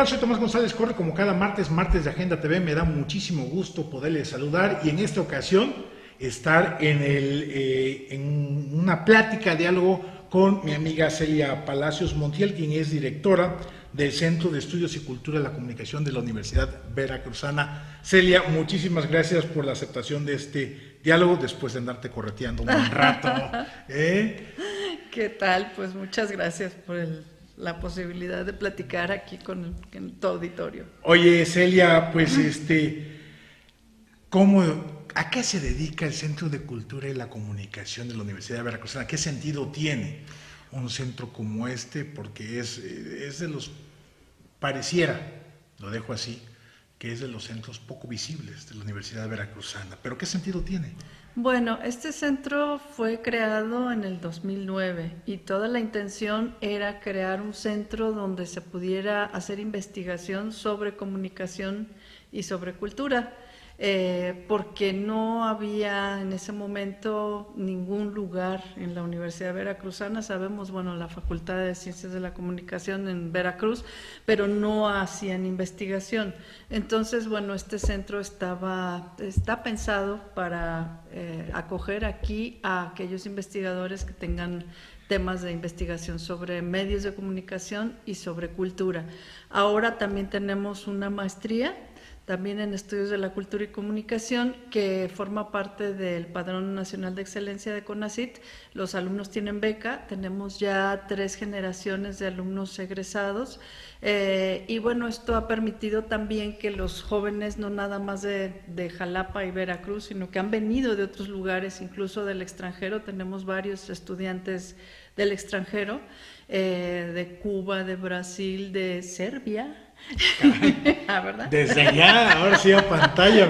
tal? Soy Tomás González Corre, como cada martes de Agenda TV. Me da muchísimo gusto poderles saludar y en esta ocasión estar en una plática, diálogo con mi amiga Celia Palacios Montiel, quien es directora del Centro de Estudios y Cultura de la Comunicación de la Universidad Veracruzana. Celia, muchísimas gracias por la aceptación de este diálogo después de andarte correteando un buen rato. ¿Qué tal? Pues muchas gracias por la posibilidad de platicar aquí con tu auditorio. Oye, Celia, pues ¿a qué se dedica el Centro de Cultura y la Comunicación de la Universidad Veracruzana? ¿Qué sentido tiene un centro como este? Porque es de los, pareciera, lo dejo así, que es de los centros poco visibles de la Universidad Veracruzana. ¿Pero qué sentido tiene? Bueno, este centro fue creado en el 2009 y toda la intención era crear un centro donde se pudiera hacer investigación sobre comunicación y sobre cultura, porque no había en ese momento ningún lugar en la Universidad Veracruzana. Sabemos, bueno, la Facultad de Ciencias de la Comunicación en Veracruz, pero no hacían investigación. Entonces, bueno, este centro está pensado para acoger aquí a aquellos investigadores que tengan temas de investigación sobre medios de comunicación y sobre cultura. Ahora también tenemos una maestría también en Estudios de la Cultura y Comunicación, que forma parte del Padrón Nacional de Excelencia de CONACYT. Los alumnos tienen beca, tenemos ya 3 generaciones de alumnos egresados, y bueno, esto ha permitido también que los jóvenes, no nada más de Jalapa y Veracruz, sino que han venido de otros lugares, incluso del extranjero. Tenemos varios estudiantes del extranjero, de Cuba, de Brasil, de Serbia. ¿Verdad? Desde allá, ahora sí a pantalla.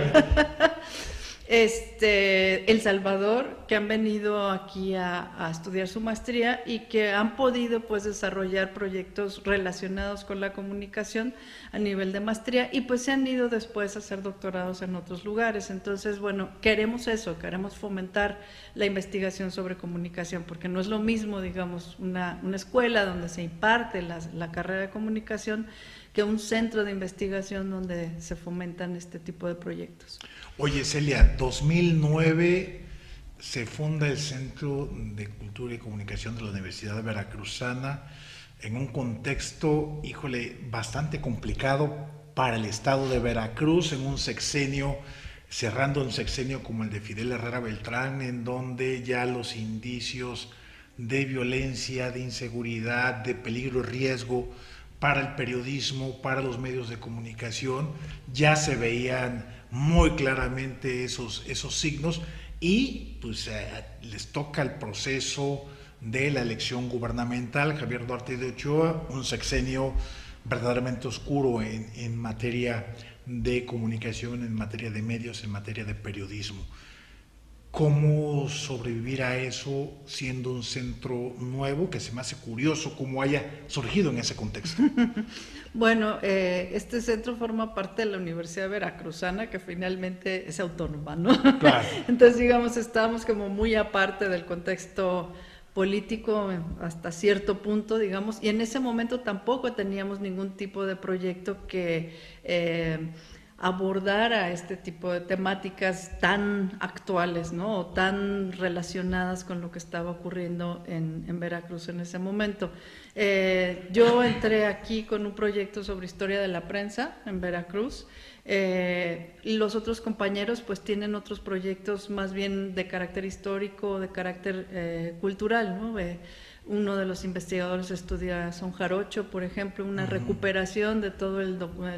El Salvador, que han venido aquí a estudiar su maestría y que han podido pues desarrollar proyectos relacionados con la comunicación a nivel de maestría, y pues se han ido después a hacer doctorados en otros lugares. Entonces, bueno, queremos fomentar la investigación sobre comunicación, porque no es lo mismo, digamos, una escuela donde se imparte la carrera de comunicación que un centro de investigación donde se fomentan este tipo de proyectos. Oye, Celia, 2009 se funda el Centro de Cultura y Comunicación de la Universidad Veracruzana en un contexto, híjole, bastante complicado para el estado de Veracruz, en un sexenio, cerrando un sexenio como el de Fidel Herrera Beltrán, en donde ya los indicios de violencia, de inseguridad, de peligro y riesgo para el periodismo, para los medios de comunicación, ya se veían muy claramente esos signos, y pues les toca el proceso de la elección gubernamental. Javier Duarte de Ochoa, un sexenio verdaderamente oscuro en materia de comunicación, en materia de medios, en materia de periodismo. ¿Cómo sobrevivir a eso siendo un centro nuevo, que se me hace curioso cómo haya surgido en ese contexto? Bueno, este centro forma parte de la Universidad Veracruzana, que finalmente es autónoma, ¿no? Claro. Entonces, digamos, estábamos como muy aparte del contexto político hasta cierto punto, digamos, y en ese momento tampoco teníamos ningún tipo de proyecto que abordara este tipo de temáticas tan actuales, ¿no? O tan relacionadas con lo que estaba ocurriendo en Veracruz en ese momento. Yo entré aquí con un proyecto sobre historia de la prensa en Veracruz. Los otros compañeros pues tienen otros proyectos más bien de carácter histórico, de carácter cultural, ¿no? Uno de los investigadores estudia son jarocho, por ejemplo, una recuperación de toda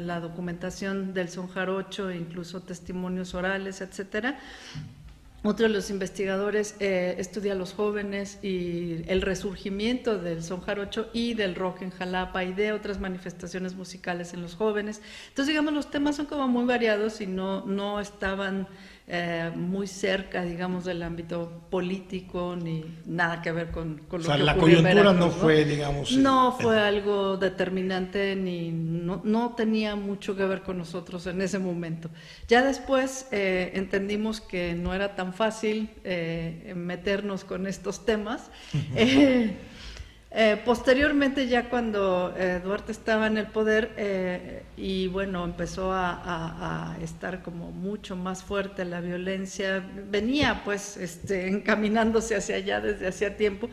la documentación del son jarocho, incluso testimonios orales, etcétera. Otro de los investigadores estudia a los jóvenes y el resurgimiento del son jarocho y del rock en Jalapa y de otras manifestaciones musicales en los jóvenes. Entonces, digamos, los temas son como muy variados y no estaban muy cerca, digamos, del ámbito político ni nada que ver con lo que ocurrió en Veracruz. La coyuntura no fue, digamos... No fue algo determinante, no tenía mucho que ver con nosotros en ese momento. Ya después entendimos que no era tan fácil meternos con estos temas. Posteriormente, ya cuando Duarte estaba en el poder y bueno, empezó a estar como mucho más fuerte la violencia, venía pues encaminándose hacia allá desde hacía tiempo,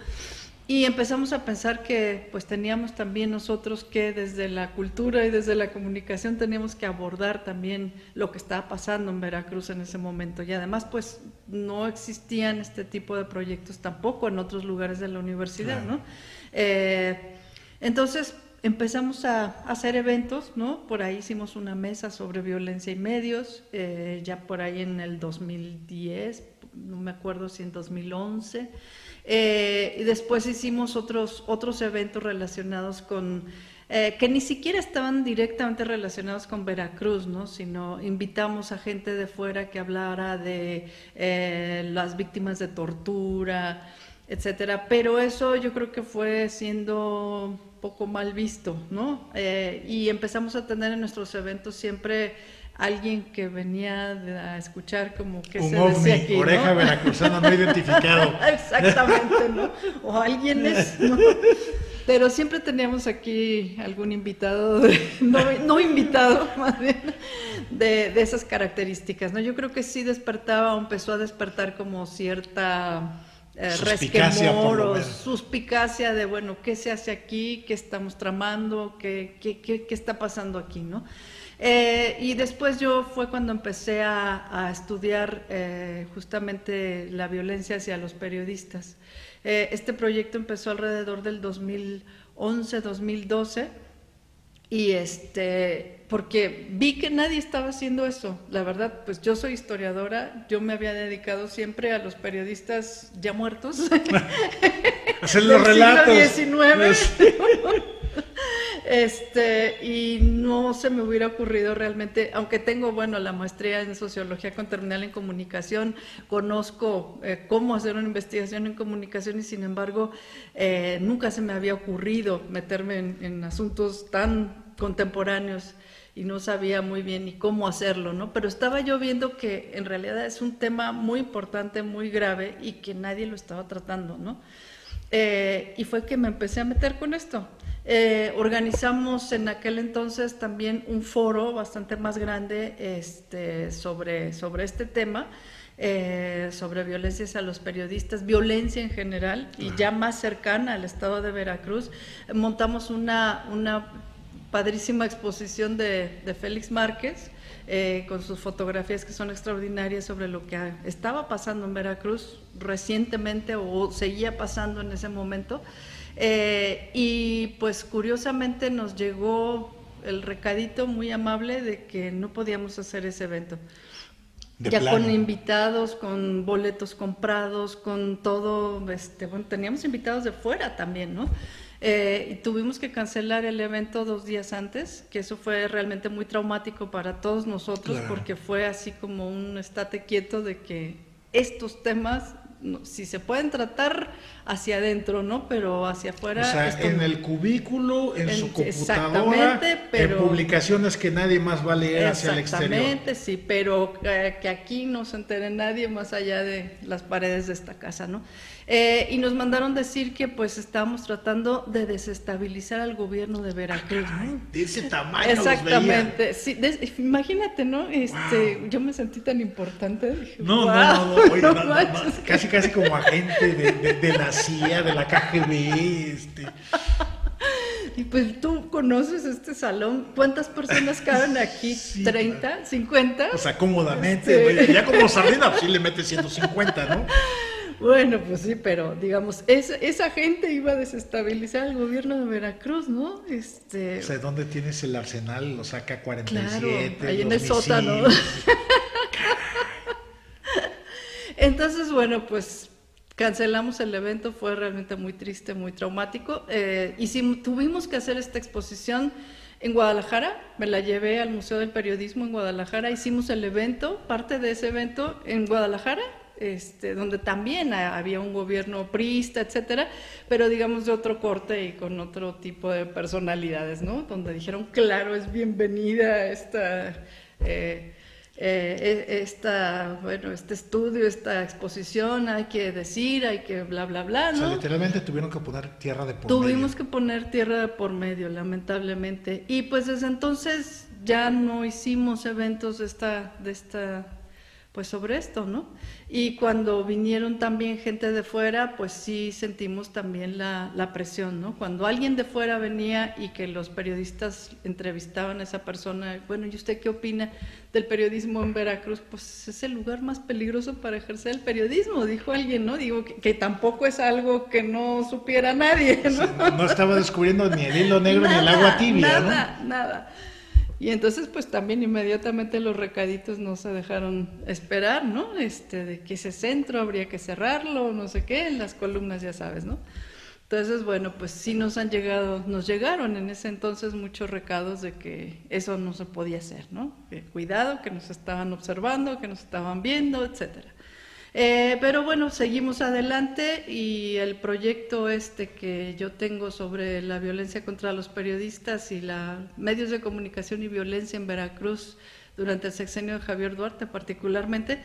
y empezamos a pensar que pues teníamos también nosotros que desde la cultura y desde la comunicación teníamos que abordar también lo que estaba pasando en Veracruz en ese momento, y además pues no existían este tipo de proyectos tampoco en otros lugares de la universidad, ¿no? Entonces empezamos a hacer eventos, ¿no? Por ahí hicimos una mesa sobre violencia y medios, ya por ahí en el 2010, no me acuerdo si en 2011, y después hicimos otros eventos relacionados con, que ni siquiera estaban directamente relacionados con Veracruz, ¿no? Sino invitamos a gente de fuera que hablara de las víctimas de tortura, etcétera, pero eso yo creo que fue siendo un poco mal visto, ¿no? Y empezamos a tener en nuestros eventos siempre alguien que venía a escuchar como que un se ovni, decía aquí, oreja ¿no? veracruzana no identificado. Exactamente, ¿no? O alguien es, ¿no? Pero siempre teníamos aquí algún invitado, no invitado, más bien, de esas características, ¿no? Yo creo que sí despertaba o empezó a despertar como cierta resquemor o suspicacia de, bueno, ¿qué se hace aquí? ¿Qué estamos tramando? ¿Qué está pasando aquí, no? Y después fue cuando empecé a estudiar justamente la violencia hacia los periodistas. Este proyecto empezó alrededor del 2011, 2012, y porque vi que nadie estaba haciendo eso. La verdad, pues yo soy historiadora, yo me había dedicado siempre a los periodistas ya muertos. Hacer los relatos. Siglo XIX. Y no se me hubiera ocurrido realmente, aunque tengo, bueno, la maestría en sociología con terminal en comunicación, conozco cómo hacer una investigación en comunicación, y sin embargo nunca se me había ocurrido meterme en asuntos tan contemporáneos, y no sabía muy bien ni cómo hacerlo, ¿no? Pero estaba yo viendo que en realidad es un tema muy importante, muy grave, y que nadie lo estaba tratando, ¿no? Y fue que me empecé a meter con esto. Organizamos en aquel entonces también un foro bastante más grande sobre este tema, sobre violencias a los periodistas, violencia en general, y ya más cercana al estado de Veracruz. Montamos una padrísima exposición de Félix Márquez, con sus fotografías que son extraordinarias sobre lo que estaba pasando en Veracruz recientemente o seguía pasando en ese momento. Y pues curiosamente nos llegó el recadito muy amable de que no podíamos hacer ese evento. Ya plano. Con invitados, con boletos comprados, con todo, bueno, teníamos invitados de fuera también, ¿no? Y tuvimos que cancelar el evento 2 días antes, que eso fue realmente muy traumático para todos nosotros, claro. Porque fue así como un estate quieto de que estos temas, si se pueden tratar hacia adentro, ¿no? Pero hacia afuera... O sea, en el cubículo, en su computadora, pero, en publicaciones que nadie más va a leer hacia el exterior. Exactamente, sí, pero que aquí no se entere nadie más allá de las paredes de esta casa, ¿no? Y nos mandaron decir que pues estábamos tratando de desestabilizar al gobierno de Veracruz, ¿no? De ese tamaño. Exactamente, sí, imagínate, ¿no? Wow. Yo me sentí tan importante. Dije, no, wow, no, casi como agente de la CIA, de la KGB, Y pues tú conoces este salón, ¿cuántas personas caben aquí? Sí, ¿30? ¿50? O sea, cómodamente, ya como sardina, pues sí le metes 150, ¿no? Bueno, pues sí, pero digamos, esa gente iba a desestabilizar al gobierno de Veracruz, ¿no? O sea, ¿dónde tienes el arsenal? Los AK-47, claro, ahí en el misiles. Sótano. Entonces, bueno, pues cancelamos el evento, fue realmente muy triste, muy traumático. Tuvimos que hacer esta exposición en Guadalajara, me la llevé al Museo del Periodismo en Guadalajara, hicimos el evento, parte de ese evento en Guadalajara, donde también había un gobierno priista, etcétera, pero digamos de otro corte y con otro tipo de personalidades, ¿no? Donde dijeron, claro, es bienvenida esta este estudio, esta exposición, hay que decir, hay que bla, bla, bla, ¿no? O sea, literalmente tuvieron que poner tierra de por Tuvimos medio. que poner tierra de por medio, lamentablemente. Y pues desde entonces ya no hicimos eventos pues sobre esto, ¿no? Y cuando vinieron también gente de fuera, pues sí sentimos también la presión, ¿no? Cuando alguien de fuera venía y que los periodistas entrevistaban a esa persona, bueno, ¿y usted qué opina del periodismo en Veracruz? Pues es el lugar más peligroso para ejercer el periodismo, dijo alguien, ¿no? Digo, que tampoco es algo que no supiera nadie, ¿no? Sí, no estaba descubriendo ni el hilo negro ni el agua tibia, Nada. Y entonces pues también inmediatamente los recaditos no se dejaron esperar, ¿no? De que ese centro habría que cerrarlo, no sé qué, en las columnas ya sabes, ¿no? Entonces, bueno, pues sí nos llegaron en ese entonces muchos recados de que eso no se podía hacer, ¿no? Que cuidado, que nos estaban observando, que nos estaban viendo, etcétera. Pero bueno, seguimos adelante y el proyecto que yo tengo sobre la violencia contra los periodistas y medios de comunicación y violencia en Veracruz durante el sexenio de Javier Duarte particularmente,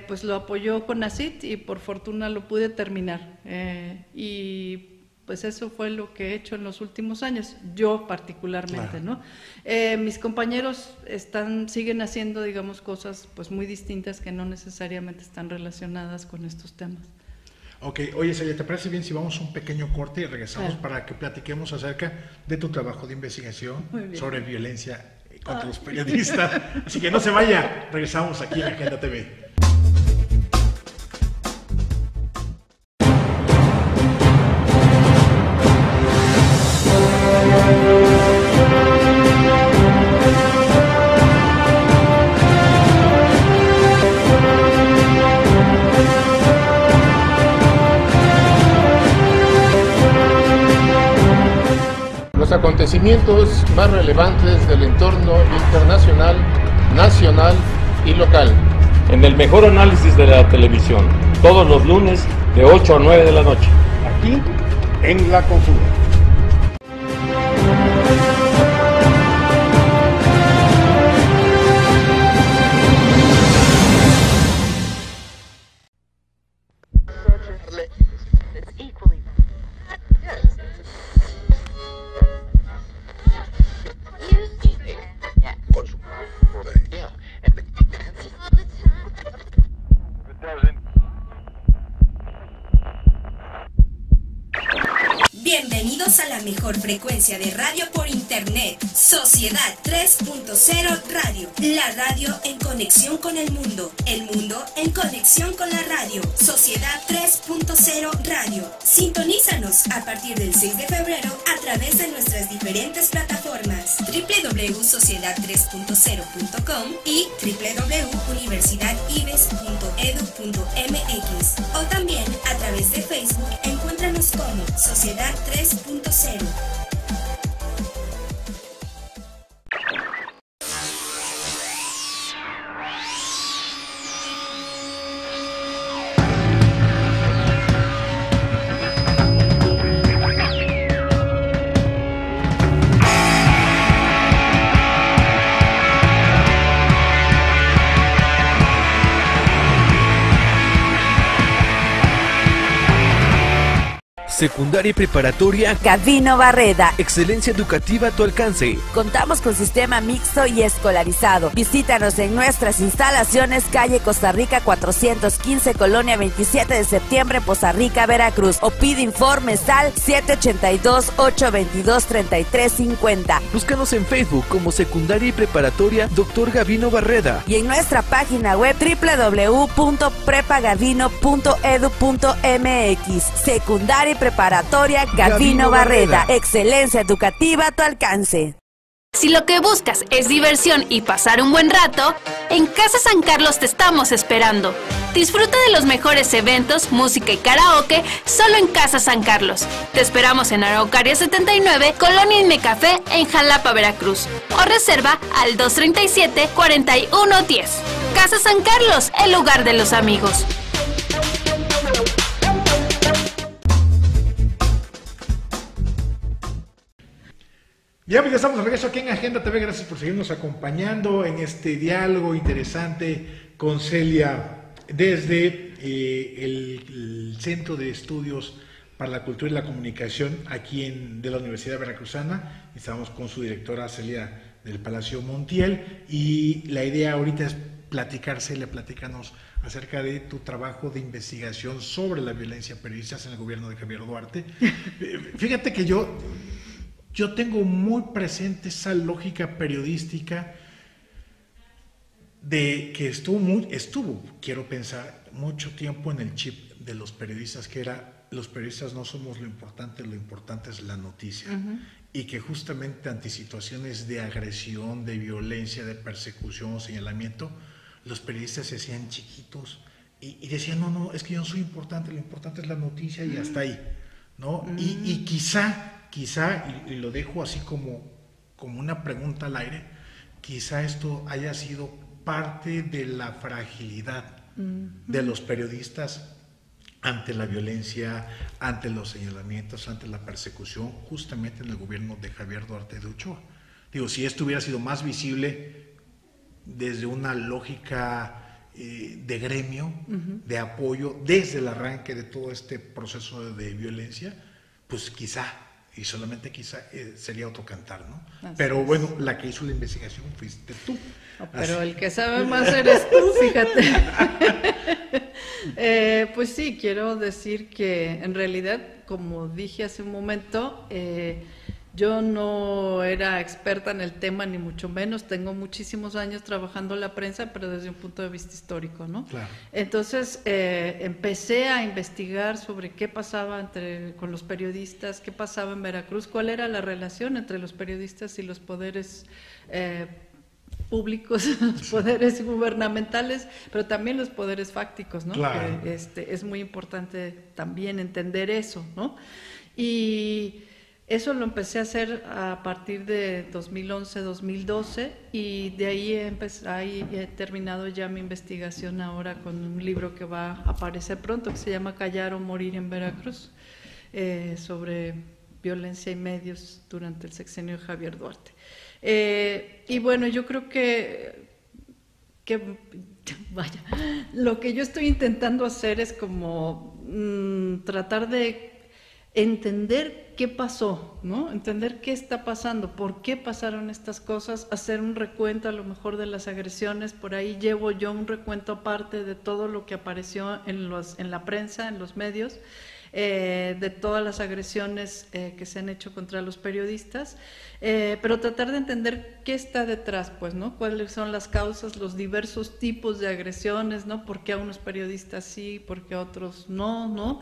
pues lo apoyó CONACYT y por fortuna lo pude terminar. Y pues eso fue lo que he hecho en los últimos años, yo particularmente, Claro. ¿no? Mis compañeros siguen haciendo, digamos, cosas pues muy distintas que no necesariamente están relacionadas con estos temas. Ok, oye Celia, ¿te parece bien si vamos a un pequeño corte y regresamos Claro. para que platiquemos acerca de tu trabajo de investigación Muy bien. sobre violencia contra los periodistas? Así que no se vaya, regresamos aquí en Agenda TV. Los acontecimientos más relevantes del entorno internacional, nacional y local. En el mejor análisis de la televisión, todos los lunes de 8 a 9 de la noche. Aquí en La Conjura. Bienvenidos a la mejor frecuencia de radio por internet, Sociedad 3.0 Radio, la radio en conexión con el mundo en conexión con la radio, Sociedad 3.0 Radio. Sintonízanos a partir del 6 de febrero a través de nuestras diferentes plataformas www.sociedad3.0.com y www.universidadibes.edu.mx o también a través de Facebook. Encuéntranos como Sociedad 3.0. Secundaria y preparatoria Gavino Barreda. Excelencia educativa a tu alcance. Contamos con sistema mixto y escolarizado. Visítanos en nuestras instalaciones, calle Costa Rica 415, Colonia 27 de septiembre, Poza Rica, Veracruz. O pide informes al 782-822-3350. Búscanos en Facebook como Secundaria y Preparatoria Dr. Gavino Barreda. Y en nuestra página web www.prepagavino.edu.mx. Secundaria y Preparatoria Gavino Barreda. Excelencia educativa a tu alcance. Si lo que buscas es diversión y pasar un buen rato, en Casa San Carlos te estamos esperando. Disfruta de los mejores eventos, música y karaoke solo en Casa San Carlos. Te esperamos en Araucaria 79, Colonia Inmecafé, en Jalapa, Veracruz. O reserva al 237-4110. Casa San Carlos, el lugar de los amigos. Ya, pues ya estamos de regreso aquí en Agenda TV. Gracias por seguirnos acompañando en este diálogo interesante con Celia desde el Centro de Estudios para la Cultura y la Comunicación aquí de la Universidad Veracruzana. Estamos con su directora Celia del Palacio Montiel y la idea ahorita es platicar, Celia, platícanos acerca de tu trabajo de investigación sobre la violencia periodistas en el gobierno de Javier Duarte. Fíjate que yo tengo muy presente esa lógica periodística de que estuvo, quiero pensar, mucho tiempo en el chip de los periodistas, que era, los periodistas no somos lo importante es la noticia. Y que justamente ante situaciones de agresión, de violencia, de persecución o señalamiento, los periodistas se hacían chiquitos y decían, no, es que yo no soy importante, lo importante es la noticia y hasta ahí, ¿no? Y quizá, y lo dejo así como una pregunta al aire, quizá esto haya sido parte de la fragilidad de los periodistas ante la violencia, ante los señalamientos, ante la persecución, justamente en el gobierno de Javier Duarte de Ochoa. Digo, si esto hubiera sido más visible desde una lógica de gremio, de apoyo, desde el arranque de todo este proceso de violencia, pues quizá, y solamente quizá, sería otro cantar, ¿no? Así pero es. Bueno, la que hizo la investigación fuiste tú. Pero el que sabe más eres tú, fíjate. Pues sí, quiero decir que en realidad, como dije hace un momento, yo no era experta en el tema, ni mucho menos. Tengo muchísimos años trabajando en la prensa, pero desde un punto de vista histórico, ¿no? Claro. Entonces, empecé a investigar sobre qué pasaba con los periodistas, qué pasaba en Veracruz, cuál era la relación entre los periodistas y los poderes públicos, los poderes gubernamentales, pero también los poderes fácticos, ¿no? Claro. Es muy importante también entender eso, ¿no? Y eso lo empecé a hacer a partir de 2011-2012 y de ahí he terminado ya mi investigación ahora con un libro que va a aparecer pronto, que se llama Callar o Morir en Veracruz, sobre violencia y medios durante el sexenio de Javier Duarte. Y bueno, yo creo que vaya, lo que yo estoy intentando hacer es como tratar de entender qué pasó, ¿no? Entender qué está pasando, por qué pasaron estas cosas, hacer un recuento a lo mejor de las agresiones. Por ahí llevo yo un recuento aparte de todo lo que apareció en la prensa, en los medios, de todas las agresiones que se han hecho contra los periodistas, pero tratar de entender qué está detrás, pues, ¿no? Cuáles son las causas, los diversos tipos de agresiones, ¿no? ¿Por qué a unos periodistas sí, por qué a otros no, ¿no?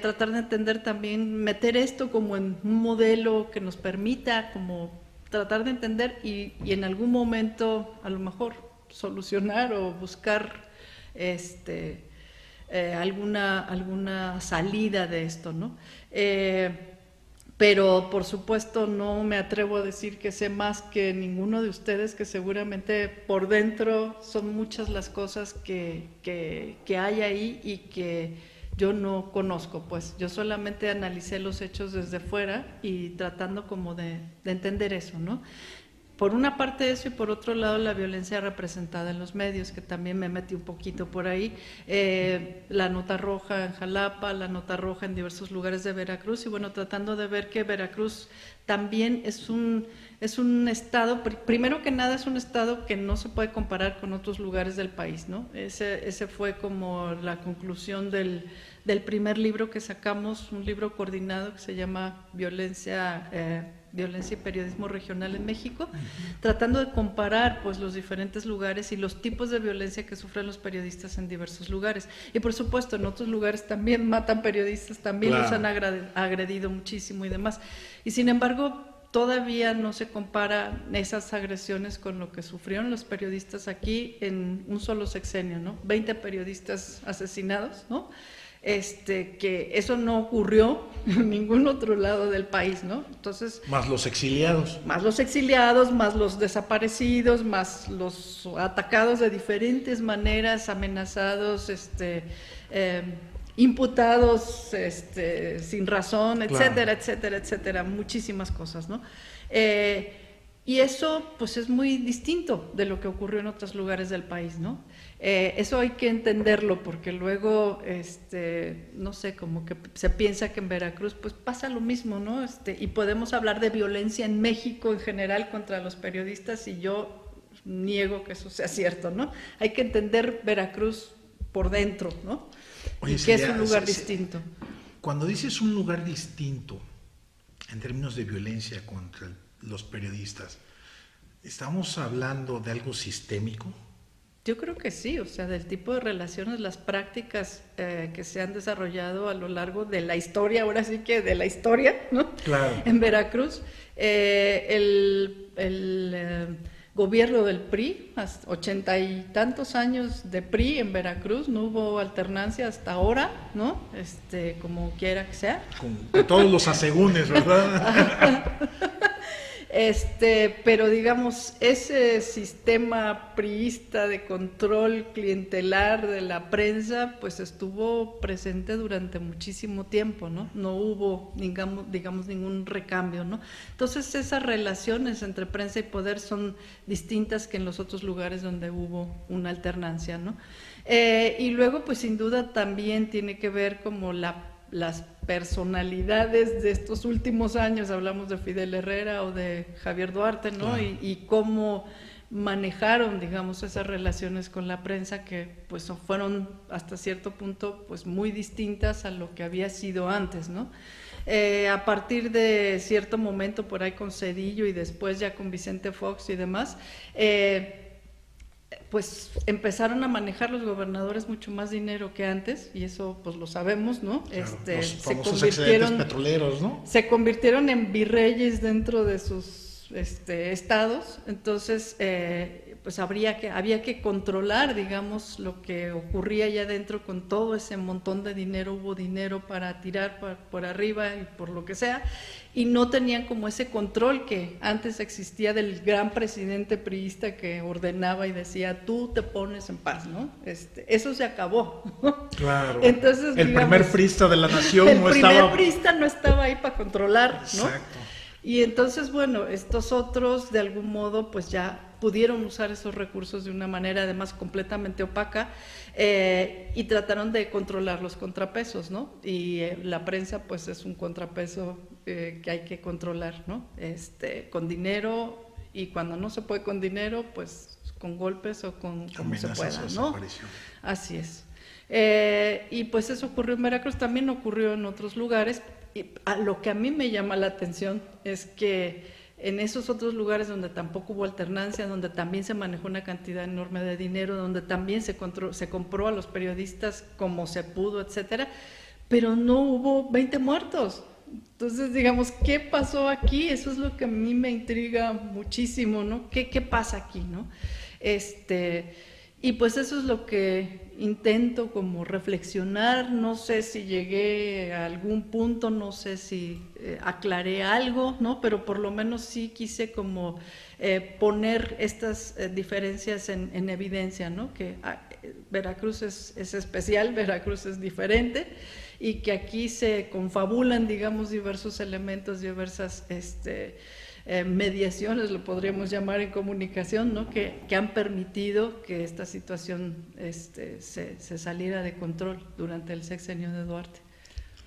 Tratar de entender también, meter esto como en un modelo que nos permita como tratar de entender y en algún momento a lo mejor solucionar o buscar alguna salida de esto, ¿no? Pero por supuesto no me atrevo a decir que sé más que ninguno de ustedes, que seguramente por dentro son muchas las cosas que hay ahí y que yo no conozco, pues yo solamente analicé los hechos desde fuera y tratando como de entender eso, ¿no? Por una parte eso y por otro lado la violencia representada en los medios, que también me metí un poquito por ahí, la nota roja en Jalapa, la nota roja en diversos lugares de Veracruz, y bueno, tratando de ver que Veracruz también es un estado, primero que nada es un estado que no se puede comparar con otros lugares del país, ¿no? Ese fue como la conclusión del primer libro que sacamos, un libro coordinado que se llama Violencia y Periodismo Regional en México, tratando de comparar pues los diferentes lugares y los tipos de violencia que sufren los periodistas en diversos lugares. Y por supuesto en otros lugares también matan periodistas, también los han agredido muchísimo y demás. Y sin embargo todavía no se compara esas agresiones con lo que sufrieron los periodistas aquí en un solo sexenio, ¿no? 20 periodistas asesinados, ¿no? Que eso no ocurrió en ningún otro lado del país, ¿no? Entonces, más los exiliados, más los desaparecidos, más los atacados de diferentes maneras, amenazados, imputados sin razón, etcétera, etcétera, etcétera, muchísimas cosas, ¿no? Y eso pues es muy distinto de lo que ocurrió en otros lugares del país, ¿no? Eso hay que entenderlo porque luego, no sé, como que se piensa que en Veracruz pues pasa lo mismo, ¿no? Y podemos hablar de violencia en México en general contra los periodistas y yo niego que eso sea cierto, ¿no? Hay que entender Veracruz por dentro, ¿no? Oye, y que es un lugar distinto. Cuando dices un lugar distinto en términos de violencia contra los periodistas, ¿estamos hablando de algo sistémico? Yo creo que sí, o sea, del tipo de relaciones, las prácticas que se han desarrollado a lo largo de la historia, ahora sí que de la historia, ¿no? Claro. En Veracruz, el gobierno del PRI, 80 y tantos años de PRI en Veracruz, no hubo alternancia hasta ahora, ¿no? Como quiera que sea. Con todos los asegúnes, ¿verdad? Pero digamos, ese sistema priista de control clientelar de la prensa, pues estuvo presente durante muchísimo tiempo, ¿no? No hubo, digamos, ningún recambio, ¿no? Entonces esas relaciones entre prensa y poder son distintas que en los otros lugares donde hubo una alternancia, ¿no? Y luego, pues sin duda también tiene que ver como las personalidades de estos últimos años, hablamos de Fidel Herrera o de Javier Duarte, ¿no? Claro. Y cómo manejaron, digamos, esas relaciones con la prensa que pues fueron hasta cierto punto pues muy distintas a lo que había sido antes, ¿no? A partir de cierto momento por ahí con Zedillo y después ya con Vicente Fox y demás, pues empezaron a manejar los gobernadores mucho más dinero que antes, y eso pues lo sabemos, ¿no? Claro, los famosos excedentes petroleros, ¿no? Se convirtieron en virreyes dentro de sus estados, entonces pues había que controlar, digamos, lo que ocurría allá adentro con todo ese montón de dinero. Hubo dinero para tirar por arriba y por lo que sea, y no tenían como ese control que antes existía del gran presidente priista que ordenaba y decía, tú te pones en paz, ¿no? Eso se acabó. Claro. Entonces, el primer priista de la nación no estaba... El primer priista no estaba ahí para controlar, ¿no? Exacto. Y entonces, bueno, estos otros de algún modo pues ya pudieron usar esos recursos de una manera además completamente opaca, y trataron de controlar los contrapesos, ¿no? Y la prensa pues es un contrapeso que hay que controlar, ¿no? Con dinero, y cuando no se puede con dinero, pues con golpes o con como se pueda, ¿no? Así es. Y pues eso ocurrió en Veracruz, también ocurrió en otros lugares. Y lo que a mí me llama la atención es que en esos otros lugares donde tampoco hubo alternancia, donde también se manejó una cantidad enorme de dinero, donde también se compró a los periodistas como se pudo, etcétera, pero no hubo 20 muertos. Entonces, digamos, ¿qué pasó aquí? Eso es lo que a mí me intriga muchísimo, ¿no? ¿Qué pasa aquí, no? Y pues eso es lo que intento como reflexionar. No sé si llegué a algún punto, no sé si aclaré algo, ¿no? Pero por lo menos sí quise como poner estas diferencias en evidencia, ¿no? Que Veracruz es especial, Veracruz es diferente, y que aquí se confabulan, digamos, diversos elementos, diversas mediaciones, lo podríamos llamar en comunicación, ¿no? que han permitido que esta situación se saliera de control durante el sexenio de Duarte.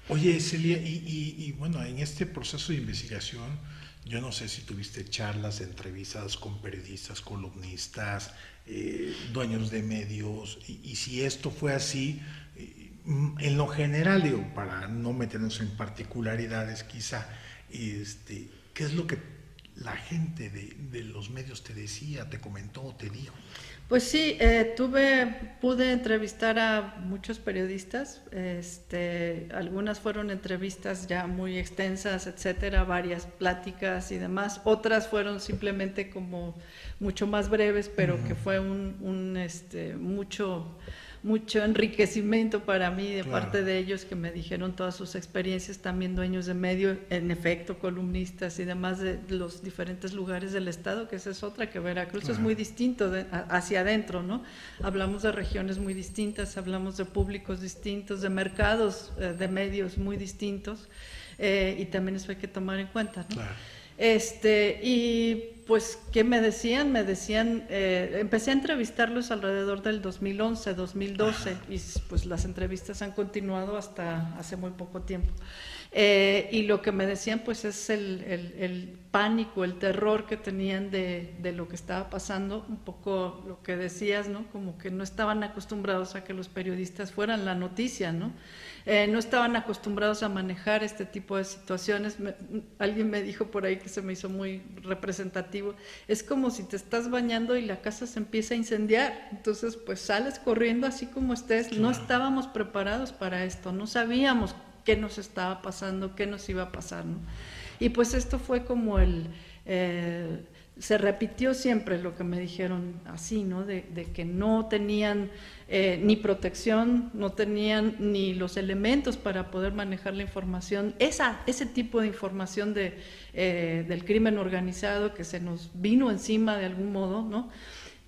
Oye, Celia, y bueno, en este proceso de investigación, yo no sé si tuviste charlas, entrevistas con periodistas, columnistas, dueños de medios, y si esto fue así, en lo general, digo, para no meternos en particularidades quizá, ¿qué es lo que la gente de los medios te decía, te comentó, te dijo? Pues sí, pude entrevistar a muchos periodistas, algunas fueron entrevistas ya muy extensas, etcétera, varias pláticas y demás, otras fueron simplemente como mucho más breves, pero que fue mucho enriquecimiento para mí de parte de ellos, que me dijeron todas sus experiencias, también dueños de medio, en efecto, columnistas y demás de los diferentes lugares del estado, que esa es otra, que Veracruz es muy distinto hacia adentro, ¿no? Hablamos de regiones muy distintas, hablamos de públicos distintos, de mercados de medios muy distintos, y también eso hay que tomar en cuenta, ¿no? Y pues, ¿qué me decían? Me decían, empecé a entrevistarlos alrededor del 2011, 2012, y pues las entrevistas han continuado hasta hace muy poco tiempo. Y lo que me decían pues es el pánico, el terror que tenían de lo que estaba pasando, un poco lo que decías, ¿no? Como que no estaban acostumbrados a que los periodistas fueran la noticia, ¿no? No estaban acostumbrados a manejar este tipo de situaciones. Alguien me dijo por ahí que se me hizo muy representativo, es como si te estás bañando y la casa se empieza a incendiar, entonces pues sales corriendo así como estés. Claro. No estábamos preparados para esto, no sabíamos qué nos estaba pasando, qué nos iba a pasar, ¿no? Y pues esto fue como se repitió siempre lo que me dijeron así, ¿no? De que no tenían ni protección, no tenían ni los elementos para poder manejar la información, ese tipo de información del crimen organizado que se nos vino encima de algún modo, ¿no?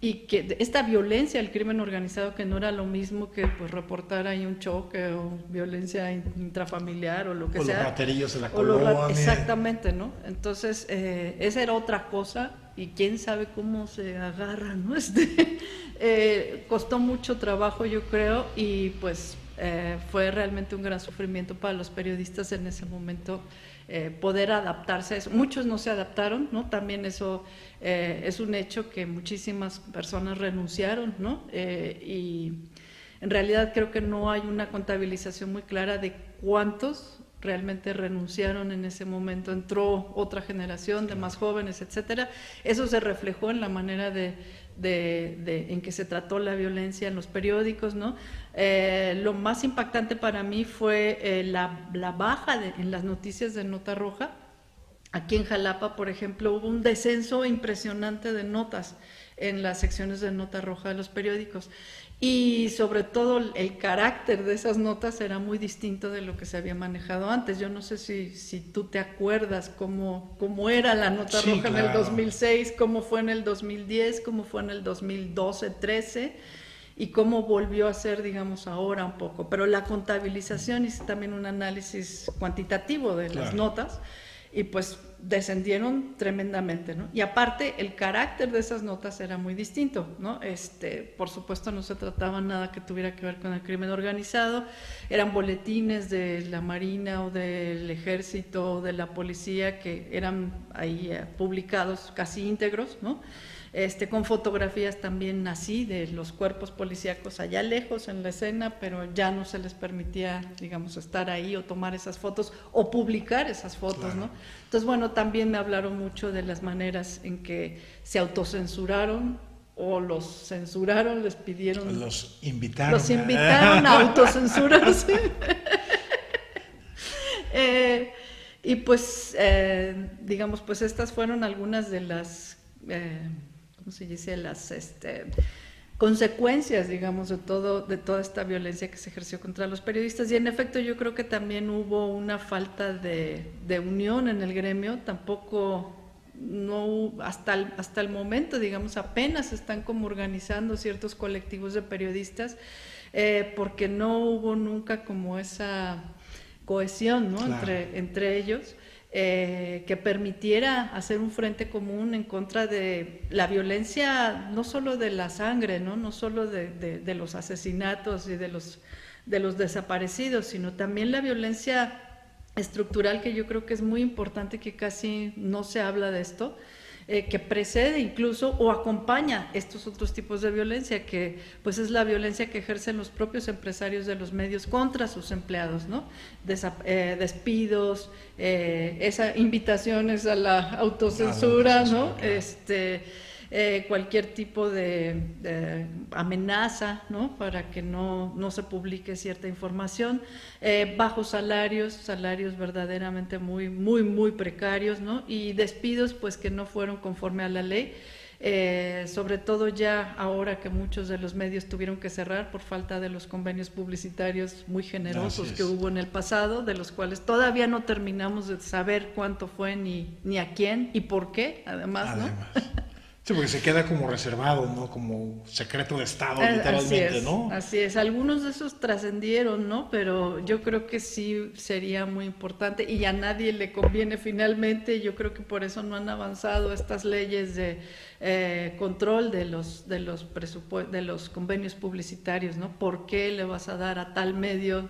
Y que esta violencia del crimen organizado, que no era lo mismo que pues reportar ahí un choque o violencia intrafamiliar o lo que sea. O los raterillos en la colonia. Exactamente, ¿no? Entonces, esa era otra cosa y quién sabe cómo se agarra, ¿no? Costó mucho trabajo, yo creo, y pues fue realmente un gran sufrimiento para los periodistas en ese momento. Poder adaptarse a eso. Muchos no se adaptaron, ¿no? También eso es un hecho que muchísimas personas renunciaron, ¿no? Y en realidad creo que no hay una contabilización muy clara de cuántos realmente renunciaron en ese momento. Entró otra generación de más jóvenes, etcétera. Eso se reflejó en la manera en que se trató la violencia en los periódicos, ¿no? Lo más impactante para mí fue la baja en las noticias de Nota Roja. Aquí en Jalapa, por ejemplo, hubo un descenso impresionante de notas en las secciones de Nota Roja de los periódicos. Y sobre todo el carácter de esas notas era muy distinto de lo que se había manejado antes. Yo no sé si tú te acuerdas cómo era la Nota Roja en el 2006, cómo fue en el 2010, cómo fue en el 2012, 13 y cómo volvió a ser, digamos, ahora un poco. Pero la contabilización hice también un análisis cuantitativo de las notas y pues descendieron tremendamente, ¿no? Y aparte el carácter de esas notas era muy distinto, ¿no? Por supuesto no se trataba nada que tuviera que ver con el crimen organizado, eran boletines de la Marina o del Ejército o de la Policía que eran ahí publicados casi íntegros, ¿no? Con fotografías también así de los cuerpos policíacos allá lejos en la escena, pero ya no se les permitía, digamos, estar ahí o tomar esas fotos o publicar esas fotos, ¿no? Entonces, bueno, también me hablaron mucho de las maneras en que se autocensuraron o los censuraron, les pidieron... Los invitaron. Los invitaron a autocensurarse. Y pues, digamos, pues estas fueron algunas de las... ¿cómo se dice? Las consecuencias, digamos, de toda esta violencia que se ejerció contra los periodistas. Y en efecto yo creo que también hubo una falta de unión en el gremio. Tampoco, hasta el momento, digamos, apenas están como organizando ciertos colectivos de periodistas, porque no hubo nunca como esa cohesión, ¿no? Entre ellos. Que permitiera hacer un frente común en contra de la violencia, no solo de la sangre, no solo de los asesinatos y de los desaparecidos, sino también la violencia estructural, que yo creo que es muy importante, que casi no se habla de esto, que precede incluso o acompaña estos otros tipos de violencia, que pues es la violencia que ejercen los propios empresarios de los medios contra sus empleados, ¿no? Despidos, invitaciones a la autocensura, ¿no? Cualquier tipo de amenaza, ¿no? Para que no se publique cierta información, bajos salarios verdaderamente muy, muy, muy precarios, ¿no? Y despidos pues que no fueron conforme a la ley, sobre todo ya ahora que muchos de los medios tuvieron que cerrar por falta de los convenios publicitarios muy generosos que hubo en el pasado, de los cuales todavía no terminamos de saber cuánto fue ni a quién y por qué, además. ¿no? Sí, porque se queda como reservado, ¿no? Como secreto de Estado, literalmente, así es, ¿no? Así es. Algunos de esos trascendieron, ¿no? Pero yo creo que sí sería muy importante y a nadie le conviene finalmente. Yo creo que por eso no han avanzado estas leyes de control de los convenios publicitarios, ¿no? ¿Por qué le vas a dar a tal medio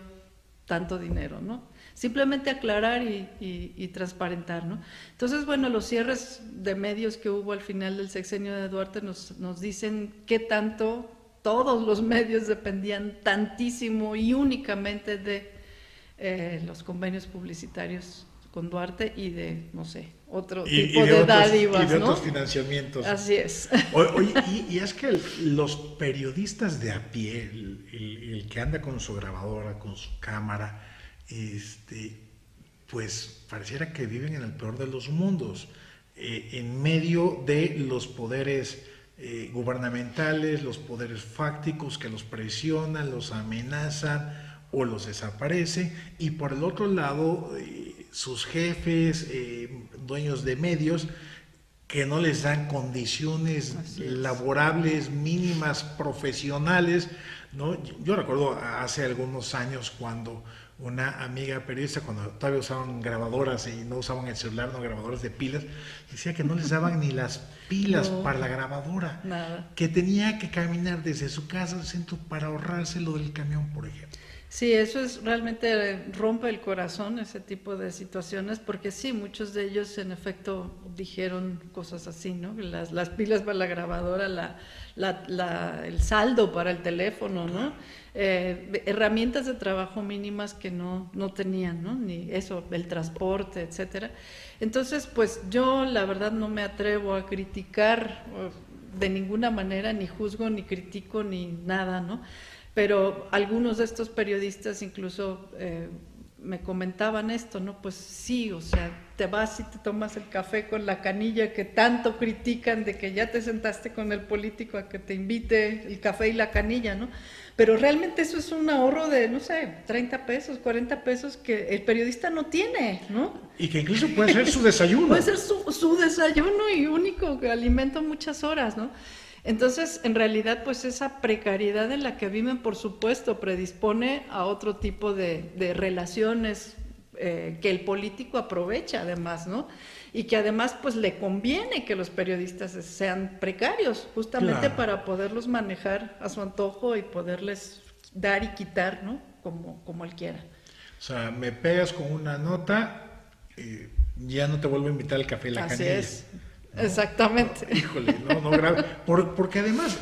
tanto dinero, ¿no? Simplemente aclarar y transparentar, ¿no? Entonces, bueno, los cierres de medios que hubo al final del sexenio de Duarte nos dicen qué tanto todos los medios dependían tantísimo y únicamente de los convenios publicitarios con Duarte y de, no sé, otro tipo de dádivas, y de ¿no? otros financiamientos. Así es. Oye, y es que los periodistas de a pie, el que anda con su grabadora, con su cámara, pues pareciera que viven en el peor de los mundos, en medio de los poderes gubernamentales, los poderes fácticos que los presionan, los amenazan o los desaparecen, y por el otro lado sus jefes, dueños de medios, que no les dan condiciones laborables mínimas, profesionales, ¿no? Yo recuerdo hace algunos años cuando una amiga periodista, cuando todavía usaban grabadoras y no usaban el celular, no grabadoras de pilas, decía que no les daban ni las pilas para la grabadora, nada. Que tenía que caminar desde su casa al centro para ahorrarse lo del camión, por ejemplo. Sí, eso es realmente rompe el corazón, ese tipo de situaciones, porque sí, muchos de ellos en efecto dijeron cosas así, ¿no? Las pilas para la grabadora, el saldo para el teléfono, ¿no? Herramientas de trabajo mínimas que no tenían, ¿no? Ni eso, el transporte, etcétera. Entonces, pues yo la verdad no me atrevo a criticar de ninguna manera, ni juzgo, ni critico, ni nada, ¿no? Pero algunos de estos periodistas incluso me comentaban esto, ¿no? Pues sí, o sea, te vas y te tomas el café con la canilla que tanto critican de que ya te sentaste con el político a que te invite el café y la canilla, ¿no? Pero realmente eso es un ahorro de, no sé, 30 pesos, 40 pesos que el periodista no tiene, ¿no? Y que incluso puede ser su desayuno. Puede ser su desayuno y único alimento muchas horas, ¿no? Entonces, en realidad, pues esa precariedad en la que viven, por supuesto, predispone a otro tipo de relaciones que el político aprovecha además, ¿no? Y que además, pues le conviene que los periodistas sean precarios, justamente para poderlos manejar a su antojo y poderles dar y quitar, ¿no? Como él quiera. O sea, me pegas con una nota, ya no te vuelvo a invitar al café y la canilla. Así es. ¿No? Exactamente. No, híjole, no grave. Porque además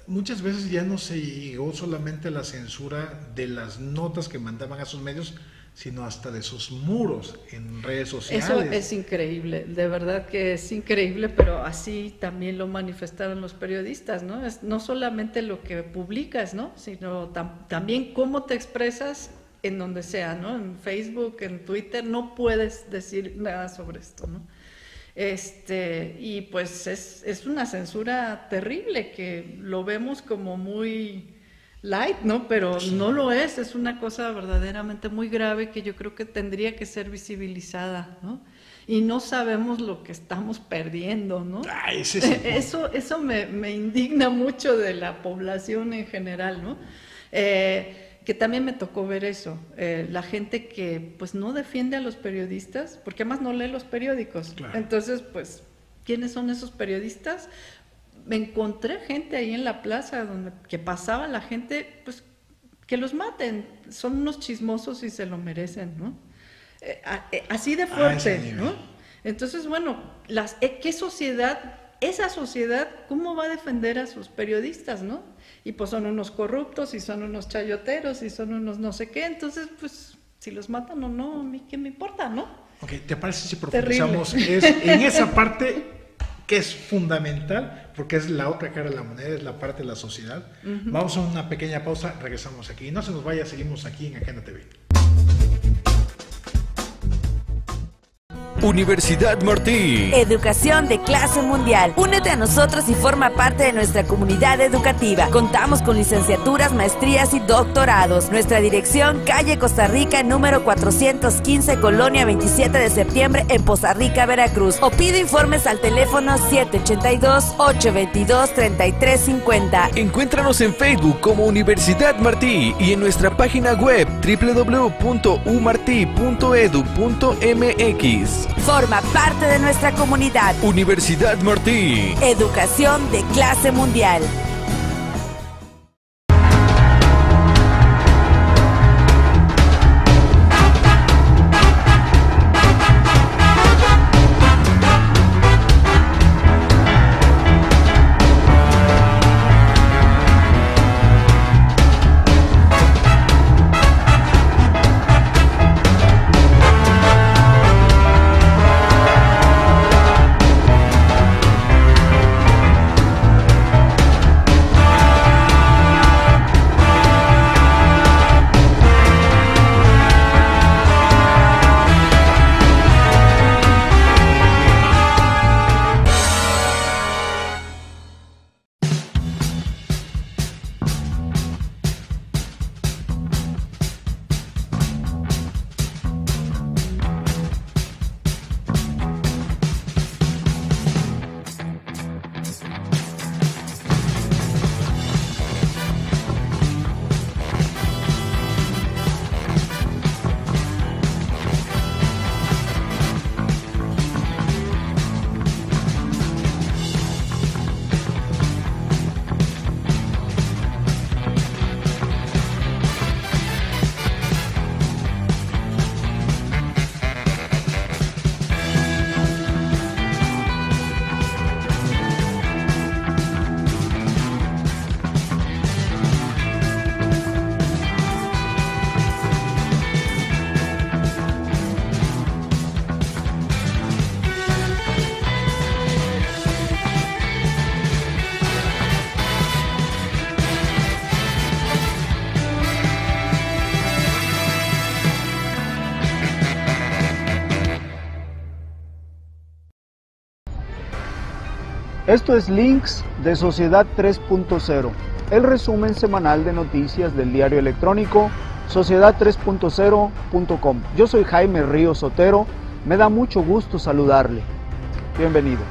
muchas veces ya no se llegó solamente a la censura de las notas que mandaban a sus medios, sino hasta de sus muros en redes sociales. Eso es increíble, de verdad que es increíble, pero así también lo manifestaron los periodistas, ¿no? Es no solamente lo que publicas, ¿no? Sino también cómo te expresas en donde sea, ¿no? En Facebook, en Twitter, no puedes decir nada sobre esto, ¿no? Y pues es una censura terrible que lo vemos como muy light, ¿no? Pero no lo es una cosa verdaderamente muy grave que yo creo que tendría que ser visibilizada, ¿no? Y no sabemos lo que estamos perdiendo, ¿no? Eso me indigna mucho de la población en general, ¿no? Que también me tocó ver eso, la gente que pues no defiende a los periodistas, porque además no lee los periódicos. Claro. Entonces, pues, ¿quiénes son esos periodistas? Me encontré gente ahí en la plaza que pasaba la gente, pues, que los maten, son unos chismosos y se lo merecen, ¿no? Así de fuerte, ¿no? Entonces, bueno, ¿qué sociedad, esa sociedad, cómo va a defender a sus periodistas, ¿no? Y pues son unos corruptos, y son unos chayoteros, y son unos no sé qué, entonces pues si los matan o no, a mí qué me importa, ¿no? Ok, ¿te parece si profundizamos en esa parte que es fundamental, porque es la otra cara de la moneda, es la parte de la sociedad? Vamos a una pequeña pausa, regresamos aquí. No se nos vaya, seguimos aquí en Agenda TV. Universidad Martí. Educación de clase mundial. Únete a nosotros y forma parte de nuestra comunidad educativa. Contamos con licenciaturas, maestrías y doctorados. Nuestra dirección, calle Costa Rica, número 415, Colonia 27 de septiembre, en Poza Rica, Veracruz. O pide informes al teléfono 782-822-3350. Encuéntranos en Facebook como Universidad Martí y en nuestra página web www.umarti.edu.mx. Forma parte de nuestra comunidad. Universidad Martí. Educación de clase mundial. Esto es Links de Sociedad 3.0, el resumen semanal de noticias del diario electrónico sociedad3.0.com. Yo soy Jaime Ríos Otero, me da mucho gusto saludarle. Bienvenido.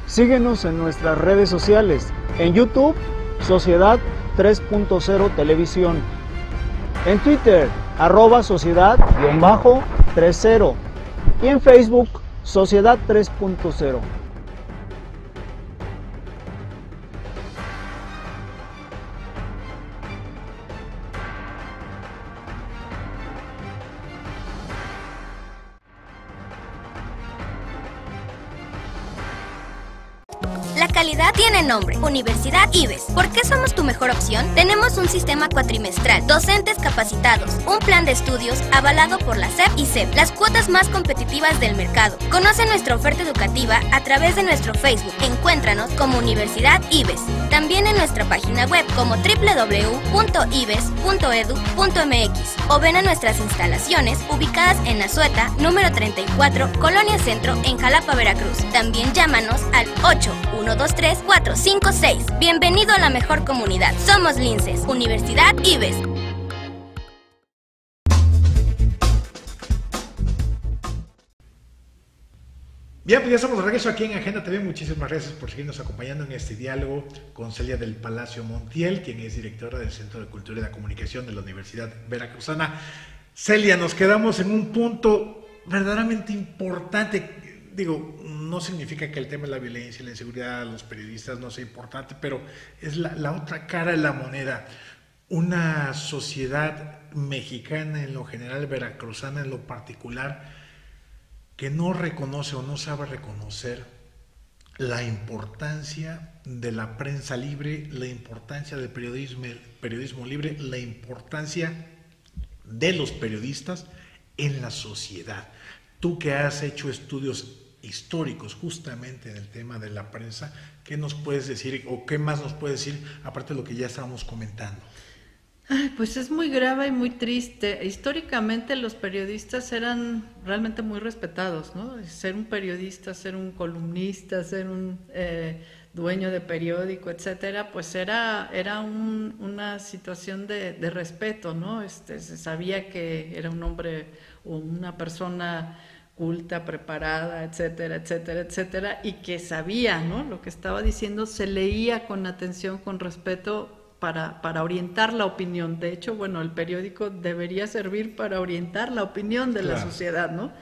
Síguenos en nuestras redes sociales, en YouTube, Sociedad 3.0 Televisión, en Twitter, @sociedad_30 y en Facebook, Sociedad 3.0. La calidad tiene nombre, Universidad IBES. ¿Por qué somos tu mejor opción? Tenemos un sistema cuatrimestral, docentes capacitados, un plan de estudios avalado por la SEP y CEP, las cuotas más competitivas del mercado. Conoce nuestra oferta educativa a través de nuestro Facebook. Encuéntranos como Universidad IBES. También en nuestra página web como www.ibes.edu.mx o ven a nuestras instalaciones ubicadas en Azueta, número 34, Colonia Centro, en Jalapa, Veracruz. También llámanos al 8123-456. Bienvenido a la mejor comunidad. Somos Linces, Universidad IBES. Bien, pues ya estamos de regreso aquí en Agenda TV. Muchísimas gracias por seguirnos acompañando en este diálogo con Celia del Palacio Montiel, quien es directora del Centro de Cultura y de Comunicación de la Universidad Veracruzana. Celia, nos quedamos en un punto verdaderamente importante. Digo, no significa que el tema de la violencia y la inseguridad de los periodistas no sea importante, pero es la otra cara de la moneda. Una sociedad mexicana en lo general, veracruzana en lo particular, que no reconoce o no sabe reconocer la importancia de la prensa libre, la importancia del periodismo libre, la importancia de los periodistas en la sociedad. Tú que has hecho estudios históricos justamente en el tema de la prensa, ¿qué nos puedes decir o qué más nos puedes decir aparte de lo que ya estábamos comentando? Ay, pues es muy grave y muy triste. Históricamente los periodistas eran realmente muy respetados, ¿no? Ser un periodista, ser un columnista, ser un dueño de periódico, etcétera, pues era una situación de respeto, ¿no? Se sabía que era un hombre o una persona culta, preparada, etcétera, etcétera, etcétera, y que sabía, ¿no? Lo que estaba diciendo, se leía con atención, con respeto, para orientar la opinión. De hecho, bueno, el periódico debería servir para orientar la opinión de la sociedad, ¿no?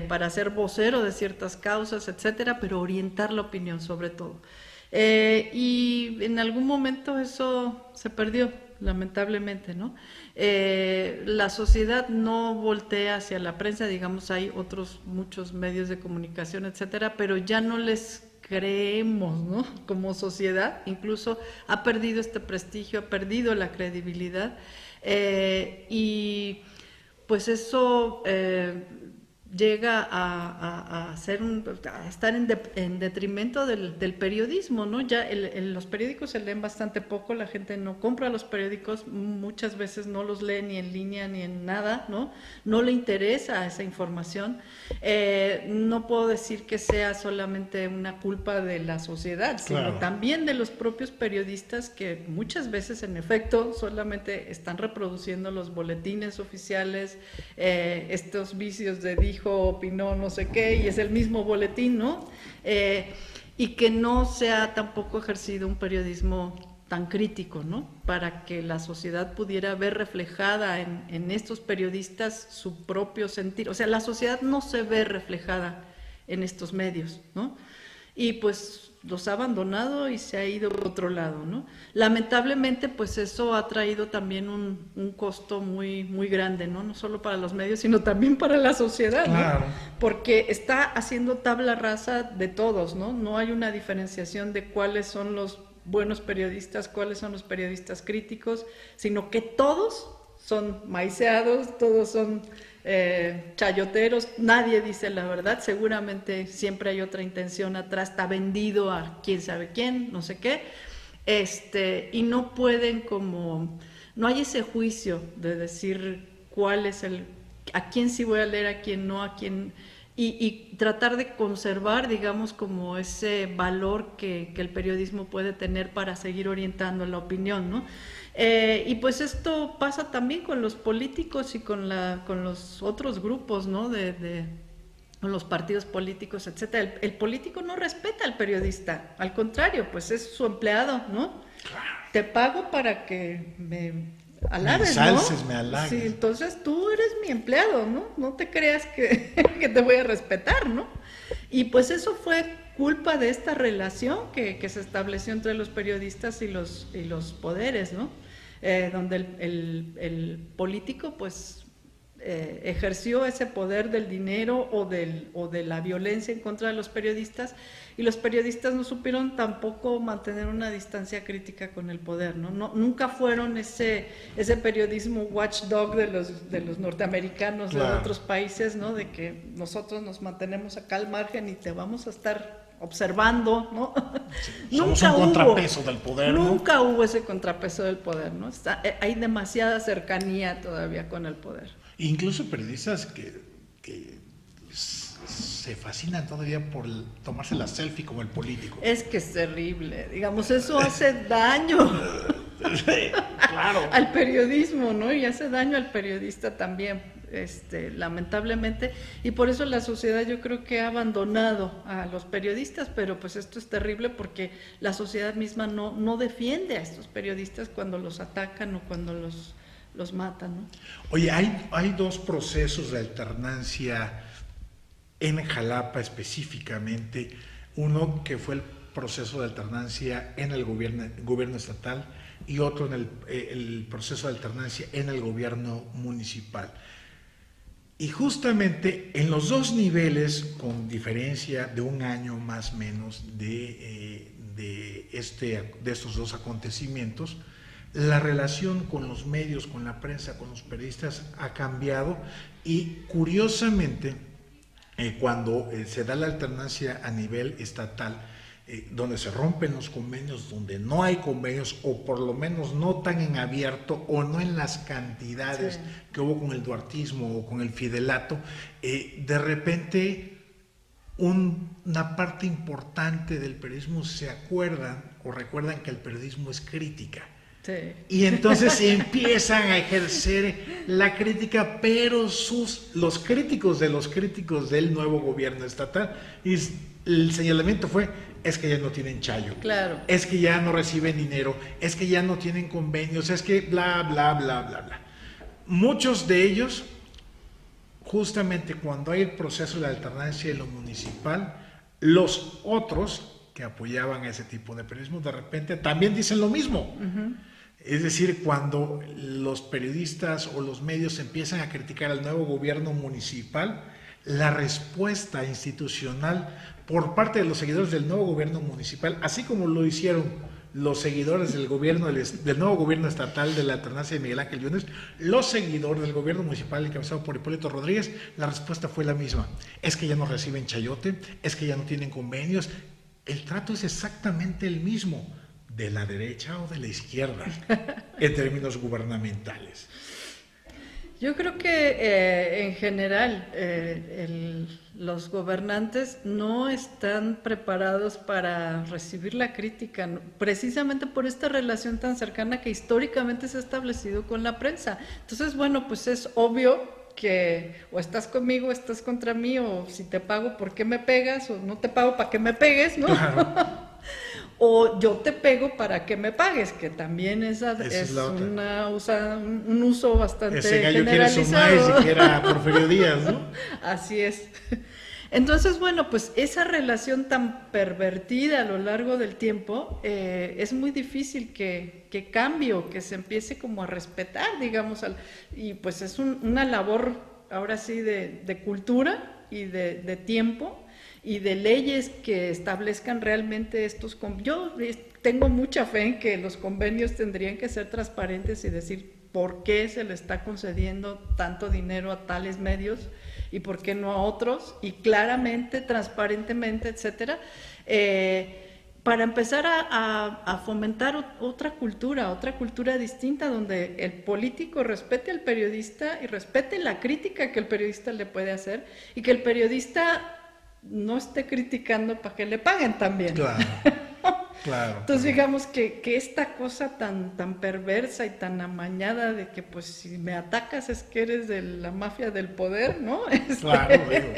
Para ser vocero de ciertas causas, etcétera, pero orientar la opinión sobre todo. Y en algún momento eso se perdió, lamentablemente, ¿no? La sociedad no voltea hacia la prensa, digamos, hay muchos medios de comunicación, etcétera, pero ya no les creemos, ¿no? Como sociedad, incluso ha perdido este prestigio, ha perdido la credibilidad, y pues eso llega a estar en detrimento del periodismo, ¿no? Ya los periódicos se leen bastante poco, la gente no compra los periódicos, muchas veces no los lee ni en línea ni en nada, ¿no? No le interesa esa información. No puedo decir que sea solamente una culpa de la sociedad, sino también de los propios periodistas que muchas veces, en efecto, solamente están reproduciendo los boletines oficiales, estos vicios de dijo, opinó, no sé qué, y es el mismo boletín, ¿no? Y que no se ha tampoco ejercido un periodismo tan crítico, ¿no? Para que la sociedad pudiera ver reflejada en estos periodistas su propio sentir. O sea, la sociedad no se ve reflejada en estos medios, ¿no? Y pues los ha abandonado y se ha ido por otro lado, ¿no? Lamentablemente, pues eso ha traído también un costo muy, muy grande, ¿no? No solo para los medios, sino también para la sociedad, ¿no? Porque está haciendo tabla rasa de todos, ¿no? No hay una diferenciación de cuáles son los buenos periodistas, cuáles son los periodistas críticos, sino que todos son maiceados, todos son chayoteros, nadie dice la verdad, seguramente siempre hay otra intención atrás, está vendido a quién sabe quién, no sé qué, y no pueden no hay ese juicio de decir cuál es a quién sí voy a leer, a quién no, a quién, y tratar de conservar, digamos, como ese valor que el periodismo puede tener para seguir orientando la opinión, ¿no? Y pues esto pasa también con los políticos y con los otros grupos, ¿no? Con los partidos políticos, etcétera. El político no respeta al periodista, al contrario, pues es su empleado, ¿no? Te pago para que me alabes, ¿no? Me halagues. Sí, entonces tú eres mi empleado, ¿no? No te creas que te voy a respetar, ¿no? Y pues eso fue culpa de esta relación que se estableció entre los periodistas y los poderes, ¿no? Donde el político pues ejerció ese poder del dinero o de la violencia en contra de los periodistas, y los periodistas no supieron tampoco mantener una distancia crítica con el poder, ¿no? Nunca fueron ese periodismo watchdog de los norteamericanos, de otros países, ¿no? De que nosotros nos mantenemos acá al margen y te vamos a estar observando, ¿no? Sí, somos un contrapeso del poder, ¿no? Nunca hubo ese contrapeso del poder, ¿no? Hay demasiada cercanía todavía con el poder. Incluso periodistas que se fascinan todavía por tomarse la selfie como el político. Es que es terrible, digamos, eso hace daño al periodismo, ¿no? Y hace daño al periodista también, lamentablemente, y por eso la sociedad yo creo que ha abandonado a los periodistas, pero pues esto es terrible porque la sociedad misma no defiende a estos periodistas cuando los atacan o cuando los matan, ¿no? Oye, hay dos procesos de alternancia en Jalapa específicamente, uno que fue el proceso de alternancia en el gobierno estatal y otro en el proceso de alternancia en el gobierno municipal. Y justamente en los dos niveles, con diferencia de un año más o menos de estos dos acontecimientos, la relación con los medios, con la prensa, con los periodistas ha cambiado y curiosamente cuando se da la alternancia a nivel estatal, donde se rompen los convenios, donde no hay convenios o por lo menos no tan en abierto o no en las cantidades que hubo con el duartismo o con el fidelato, de repente una parte importante del periodismo se acuerdan o recuerdan que el periodismo es crítica. Sí. Y entonces empiezan a ejercer la crítica, pero los críticos del nuevo gobierno estatal, y el señalamiento fue, es que ya no tienen chayo, claro, es que ya no reciben dinero, es que ya no tienen convenios, es que bla, bla, bla, bla, bla. Muchos de ellos, justamente cuando hay el proceso de alternancia en lo municipal, los otros que apoyaban ese tipo de periodismo de repente también dicen lo mismo. Es decir, cuando los periodistas o los medios empiezan a criticar al nuevo gobierno municipal, la respuesta institucional por parte de los seguidores del nuevo gobierno municipal, así como lo hicieron los seguidores del nuevo gobierno estatal de la alternancia de Miguel Ángel Yunes, los seguidores del gobierno municipal encabezado por Hipólito Rodríguez, la respuesta fue la misma. Es que ya no reciben chayote, es que ya no tienen convenios. El trato es exactamente el mismo, de la derecha o de la izquierda, en términos gubernamentales. Yo creo que en general los gobernantes no están preparados para recibir la crítica, ¿no? Precisamente por esta relación tan cercana que históricamente se ha establecido con la prensa. Entonces, bueno, pues es obvio que o estás conmigo o estás contra mí, o si te pago, ¿por qué me pegas? O no te pago para que me pegues, ¿no? Claro. O yo te pego para que me pagues, que también es un uso bastante ese gallo generalizado. Quiere sumar y siquiera Porfirio Díaz, ¿no? Así es. Entonces, bueno, pues esa relación tan pervertida a lo largo del tiempo, es muy difícil que cambie o que se empiece como a respetar, digamos, y pues es una labor ahora sí de cultura y de tiempo, y de leyes que establezcan realmente estos convenios. Yo tengo mucha fe en que los convenios tendrían que ser transparentes y decir por qué se le está concediendo tanto dinero a tales medios y por qué no a otros, y claramente, transparentemente, etcétera, para empezar a fomentar otra cultura distinta, donde el político respete al periodista y respete la crítica que el periodista le puede hacer, y que el periodista no esté criticando para que le paguen también. Claro, claro. Entonces, digamos que esta cosa tan perversa y tan amañada de que pues si me atacas es que eres de la mafia del poder, ¿no? Claro, digo.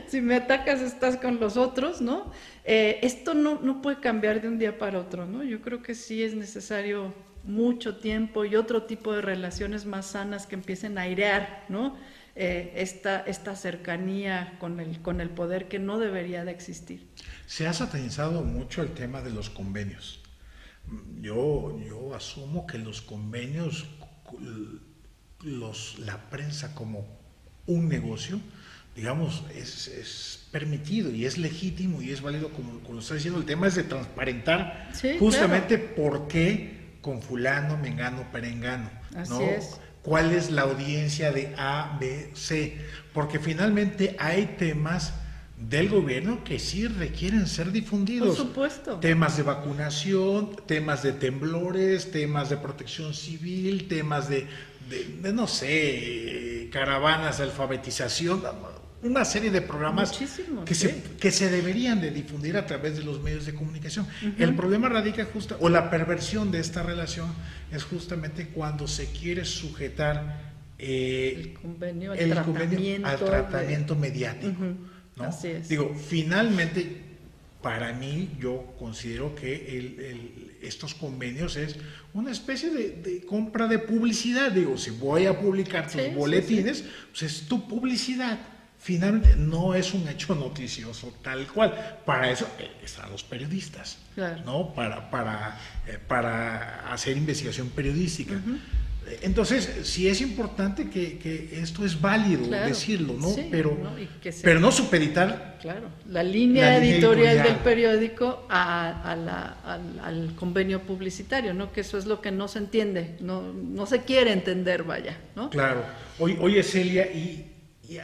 Si me atacas estás con los otros, ¿no? Esto no puede cambiar de un día para otro, ¿no? Yo creo que sí es necesario mucho tiempo y otro tipo de relaciones más sanas que empiecen a airear, ¿no? Esta cercanía con el poder que no debería de existir. Se ha satanizado mucho el tema de los convenios. Yo asumo que los convenios, la prensa como un negocio, digamos, es permitido y es legítimo y es válido, como está diciendo. El tema es de transparentar, sí, justamente, claro, por qué con fulano, mengano, perengano, así ¿no? Es. ¿Cuál es la audiencia de A, B, C? Porque finalmente hay temas del gobierno que sí requieren ser difundidos. Por supuesto. Temas de vacunación, temas de temblores, temas de protección civil, temas de no sé, caravanas de alfabetización, una serie de programas que se deberían de difundir a través de los medios de comunicación. El problema radica o la perversión de esta relación es justamente cuando se quiere sujetar el convenio al tratamiento mediático, ¿no? Así es. Digo, finalmente, para mí, yo considero que estos convenios es una especie de compra de publicidad. Digo, si voy a publicar tus boletines, pues es tu publicidad. Finalmente no es un hecho noticioso tal cual. Para eso están los periodistas, claro, ¿no? Para hacer investigación periodística. Entonces, sí es importante que esto es válido, claro, decirlo, ¿no? Sí, pero, ¿no? Y que pero no supeditar claro, la línea editorial del periódico al convenio publicitario, ¿no? Que eso es lo que no se entiende, no se quiere entender, vaya, ¿no? Claro. Oye, Celia, ¿y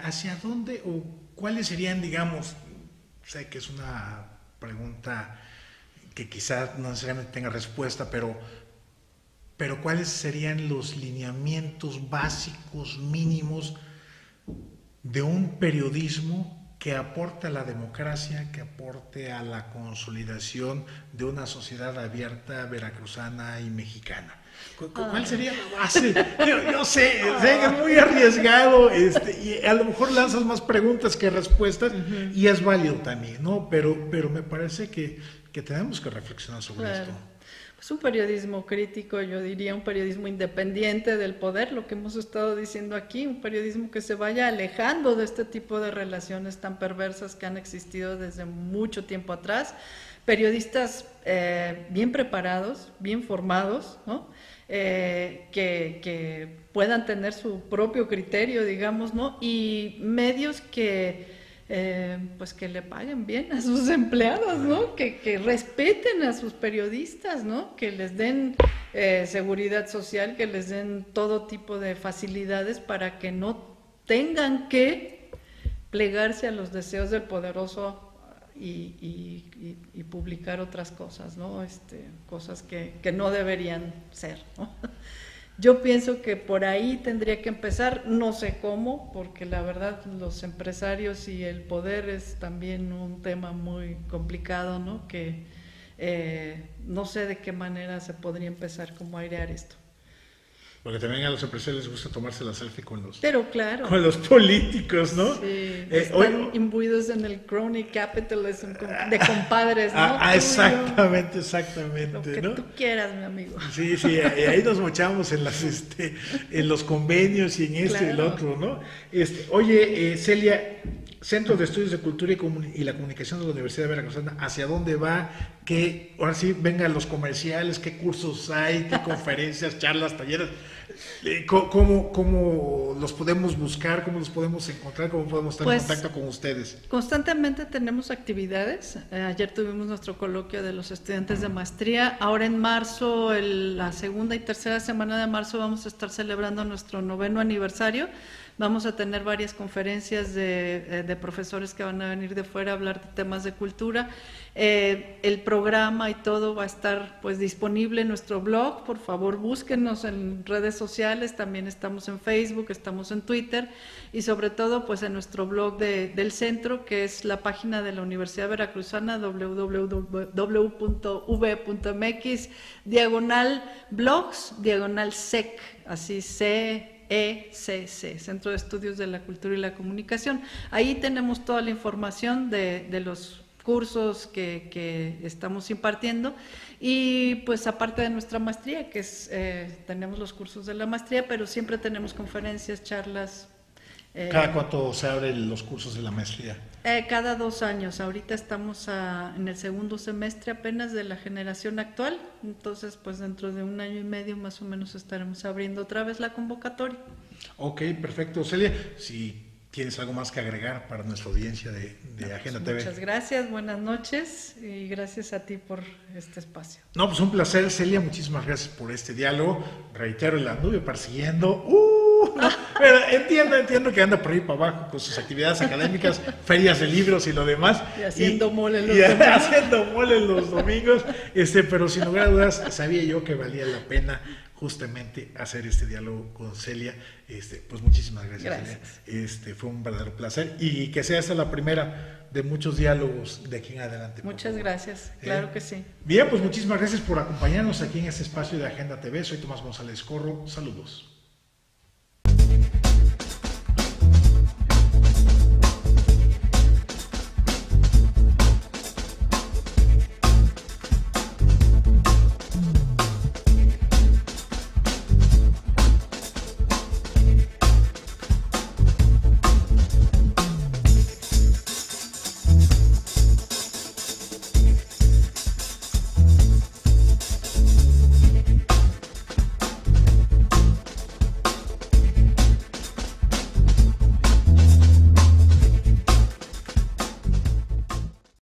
hacia dónde o cuáles serían, digamos, sé que es una pregunta que quizás no necesariamente tenga respuesta, pero ¿cuáles serían los lineamientos básicos mínimos de un periodismo que aporte a la democracia, que aporte a la consolidación de una sociedad abierta, veracruzana y mexicana? ¿Cuál sería la base? Yo sé que es muy arriesgado, y a lo mejor lanzas más preguntas que respuestas, y es válido también, ¿no? Pero me parece que tenemos que reflexionar sobre esto. Es un periodismo crítico, yo diría un periodismo independiente del poder, lo que hemos estado diciendo aquí, un periodismo que se vaya alejando de este tipo de relaciones tan perversas que han existido desde mucho tiempo atrás, periodistas bien preparados, bien formados, ¿no? Que puedan tener su propio criterio, digamos, ¿no? Y medios que pues que le paguen bien a sus empleados, ¿no? Que respeten a sus periodistas, ¿no? Que les den seguridad social, que les den todo tipo de facilidades para que no tengan que plegarse a los deseos del poderoso y publicar otras cosas, ¿no? Cosas que no deberían ser, ¿no? Yo pienso que por ahí tendría que empezar, no sé cómo, porque la verdad los empresarios y el poder es también un tema muy complicado, ¿no? Que no sé de qué manera se podría empezar como a airear esto. Porque también a los empresarios les gusta tomarse la selfie con los, claro, con los políticos, ¿no? Sí, están imbuidos en el crony capitalism de compadres, ¿no? Exactamente, lo que tú quieras, mi amigo. Sí, y ahí nos mochamos en en los convenios y en y el otro, ¿no? Oye, Celia, Centro de Estudios de Cultura y la Comunicación de la Universidad de Veracruzana, ¿hacia dónde va? Ahora sí, vengan los comerciales, ¿qué cursos hay? ¿Qué conferencias, charlas, talleres? ¿Cómo los podemos buscar? ¿Cómo los podemos encontrar? ¿Cómo podemos estar en contacto con ustedes? Constantemente tenemos actividades. Ayer tuvimos nuestro coloquio de los estudiantes de maestría. Ahora en marzo, la segunda y tercera semana de marzo, vamos a estar celebrando nuestro 9º aniversario. Vamos a tener varias conferencias de profesores que van a venir de fuera a hablar de temas de cultura. El programa y todo va a estar pues disponible en nuestro blog. Por favor, búsquenos en redes sociales. También estamos en Facebook, estamos en Twitter y sobre todo pues en nuestro blog del centro, que es la página de la Universidad Veracruzana, www.ub.mx/blogs/sec, así CECC, Centro de Estudios de la Cultura y la Comunicación. Ahí tenemos toda la información de los cursos que estamos impartiendo y pues aparte de nuestra maestría, que tenemos los cursos de la maestría, pero siempre tenemos conferencias, charlas. ¿Cada cuánto se abren los cursos de la maestría? Cada 2 años. Ahorita estamos en el segundo semestre apenas de la generación actual, entonces pues dentro de 1 año y medio más o menos estaremos abriendo otra vez la convocatoria. Ok, perfecto. Celia, si tienes algo más que agregar para nuestra audiencia de Agenda TV. Muchas gracias, buenas noches y gracias a ti por este espacio. No, pues un placer, Celia, muchísimas gracias por este diálogo. Reitero, la anduve persiguiendo. Pero entiendo que anda por ahí para abajo con sus actividades académicas, ferias de libros y lo demás. Y haciendo mole los domingos. Pero sin lugar a dudas, sabía yo que valía la pena justamente hacer este diálogo con Celia. Pues muchísimas gracias. Celia. Fue un verdadero placer y que sea esta la primera de muchos diálogos de aquí en adelante. Muchas gracias, claro que sí. Bien, pues muchísimas gracias por acompañarnos aquí en este espacio de Agenda TV. Soy Tomás González Corro. Saludos.